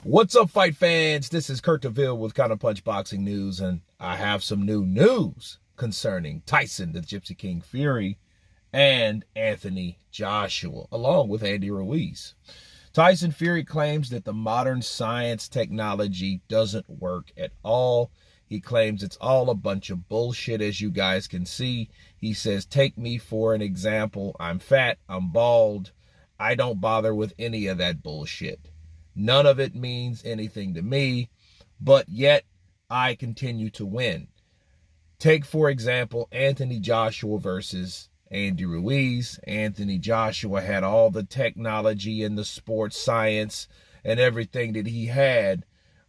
What's up, fight fans? This is Kurt DeVille with Counterpunch Boxing News, and I have some new news concerning Tyson, the Gypsy King Fury, and Anthony Joshua, along with Andy Ruiz. Tyson Fury claims that the modern science technology doesn't work at all. He claims it's all a bunch of bullshit, as you guys can see. He says, take me for an example. I'm fat, I'm bald. I don't bother with any of that bullshit. None of it means anything to me, but yet I continue to win. Take, for example, Anthony Joshua versus Andy Ruiz. Anthony Joshua had all the technology and the sports science and everything that he had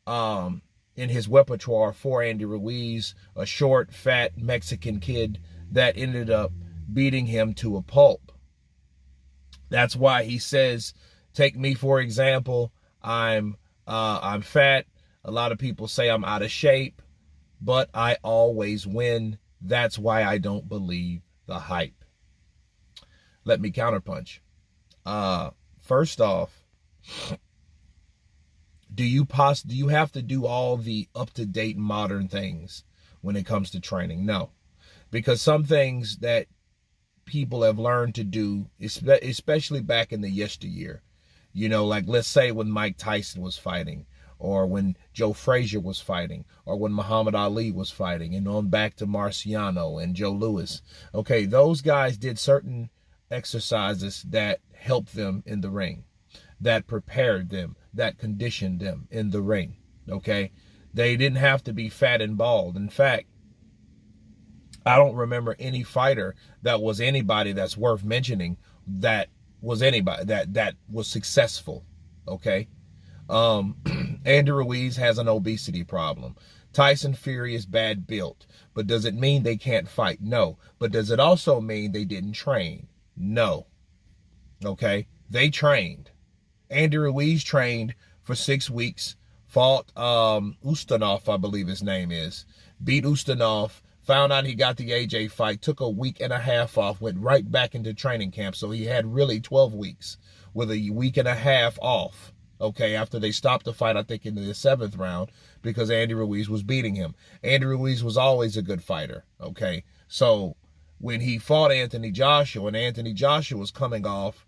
in his repertoire for Andy Ruiz, a short, fat Mexican kid that ended up beating him to a pulp. That's why he says, take me for example. I'm fat. A lot of people say I'm out of shape, but I always win. That's why I don't believe the hype. Let me counterpunch. First off, do you have to do all the up-to-date modern things when it comes to training? No, because some things that people have learned to do, especially back in the yesteryear, you know, like let's say when Mike Tyson was fighting, or when Joe Frazier was fighting, or when Muhammad Ali was fighting, and on back to Marciano and Joe Louis. Okay, those guys did certain exercises that helped them in the ring, that prepared them, that conditioned them in the ring. Okay, they didn't have to be fat and bald. In fact, I don't remember any fighter that was anybody that's worth mentioning that was anybody that was successful. Okay, Andy Ruiz has an obesity problem. Tyson Fury is bad built. But does it mean they can't fight? No. But does it also mean they didn't train? No. Okay, they trained. Andy Ruiz trained for 6 weeks, fought Ustinov, I believe his name is, beat Ustinov, found out he got the AJ fight, took a week and a half off, went right back into training camp. So he had really 12 weeks with a week and a half off, okay, after they stopped the fight, I think, in the 7th round because Andy Ruiz was beating him. Andy Ruiz was always a good fighter, okay? So when he fought Anthony Joshua, and Anthony Joshua was coming off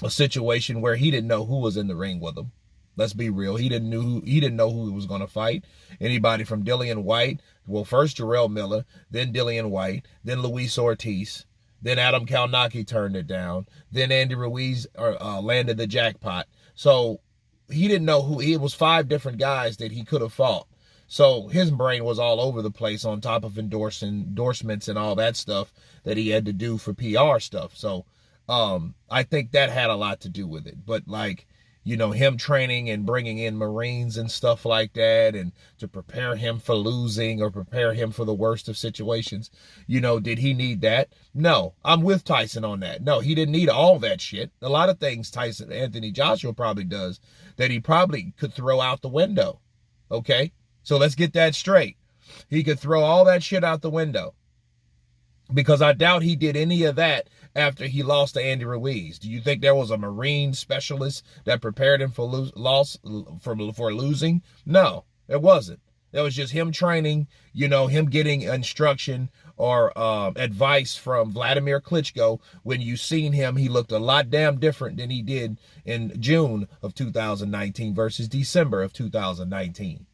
a situation where he didn't know who was in the ring with him. Let's be real. He didn't know who he was going to fight. Anybody from Dillian White, well, first Jarrell Miller, then Dillian White, then Luis Ortiz, then Adam Kalnacki turned it down, then Andy Ruiz landed the jackpot. So he didn't know who. It was 5 different guys that he could have fought. So his brain was all over the place on top of endorsements and all that stuff that he had to do for PR stuff. So I think that had a lot to do with it. But like, you know, him training and bringing in Marines and stuff like that, and to prepare him for losing or prepare him for the worst of situations, you know, did he need that? No, I'm with Tyson on that. No, he didn't need all that shit. A lot of things Anthony Joshua probably does that he probably could throw out the window. Okay, so let's get that straight. He could throw all that shit out the window, because I doubt he did any of that after he lost to Andy Ruiz. Do you think there was a Marine specialist that prepared him for losing? No, it wasn't. It was just him training, you know, him getting instruction or advice from Vladimir Klitschko. When you seen him, he looked a lot damn different than he did in June of 2019 versus December of 2019.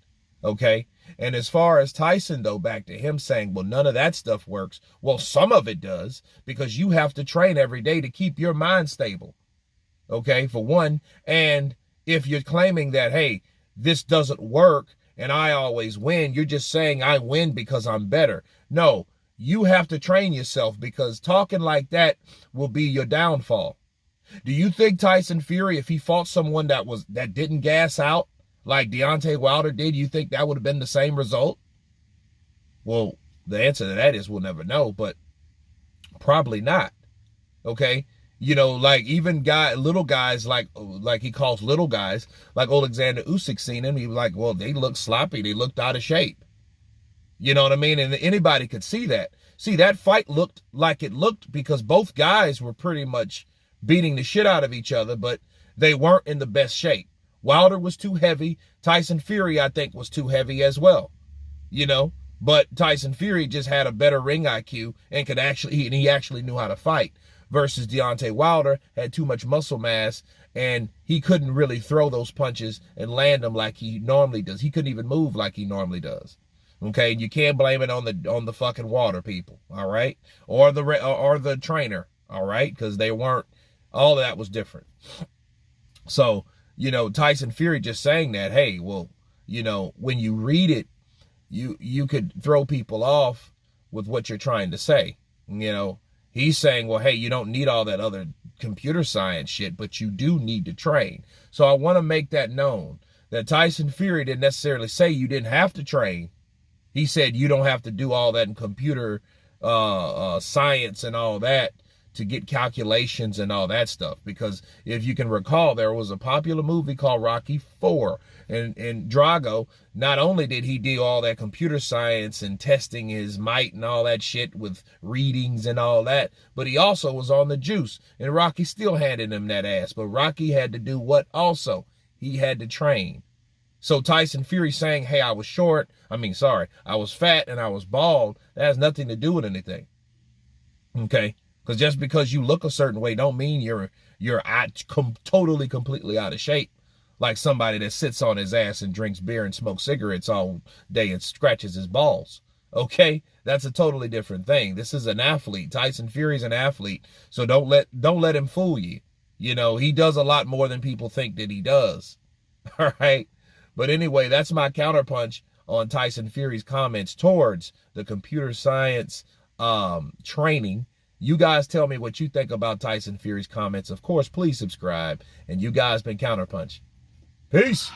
Okay? And as far as Tyson, though, back to him saying, well, none of that stuff works. Well, some of it does, because you have to train every day to keep your mind stable. Okay, for one. And if you're claiming that, hey, this doesn't work and I always win, you're just saying I win because I'm better. No, you have to train yourself, because talking like that will be your downfall. Do you think Tyson Fury, if he fought someone that didn't gas out, like Deontay Wilder did, you think that would have been the same result? Well, the answer to that is we'll never know, but probably not. Okay? You know, like even little guys, like he calls little guys, like Alexander Usyk, seen him, he was like, well, they look sloppy, they looked out of shape. You know what I mean? And anybody could see that. See, that fight looked like it looked because both guys were pretty much beating the shit out of each other, but they weren't in the best shape. Wilder was too heavy. Tyson Fury, I think, was too heavy as well. You know, but Tyson Fury just had a better ring IQ and he actually knew how to fight. Versus Deontay Wilder had too much muscle mass and he couldn't really throw those punches and land them like he normally does. He couldn't even move like he normally does. Okay, you can't blame it on the fucking water people, all right, or the trainer, all right, because they weren't. All of that was different. So you know, Tyson Fury just saying that, hey, well, you know, when you read it, you could throw people off with what you're trying to say. You know, he's saying, well, hey, you don't need all that other computer science shit, but you do need to train. So I want to make that known that Tyson Fury didn't necessarily say you didn't have to train. He said you don't have to do all that in computer science and all that to get calculations and all that stuff. Because if you can recall, there was a popular movie called Rocky IV. And Drago, not only did he do all that computer science and testing his might and all that shit with readings and all that, but he also was on the juice. And Rocky still handed him that ass. But Rocky had to do what also? He had to train. So Tyson Fury saying, hey, I was fat and I was bald, that has nothing to do with anything. Okay? Because just because you look a certain way don't mean you're totally, completely out of shape. Like somebody that sits on his ass and drinks beer and smokes cigarettes all day and scratches his balls. Okay? That's a totally different thing. This is an athlete. Tyson Fury's an athlete. So don't let him fool you. You know, he does a lot more than people think that he does. All right? But anyway, that's my counterpunch on Tyson Fury's comments towards the computer science training. You guys tell me what you think about Tyson Fury's comments. Of course, please subscribe. And you guys been Counterpunch. Peace.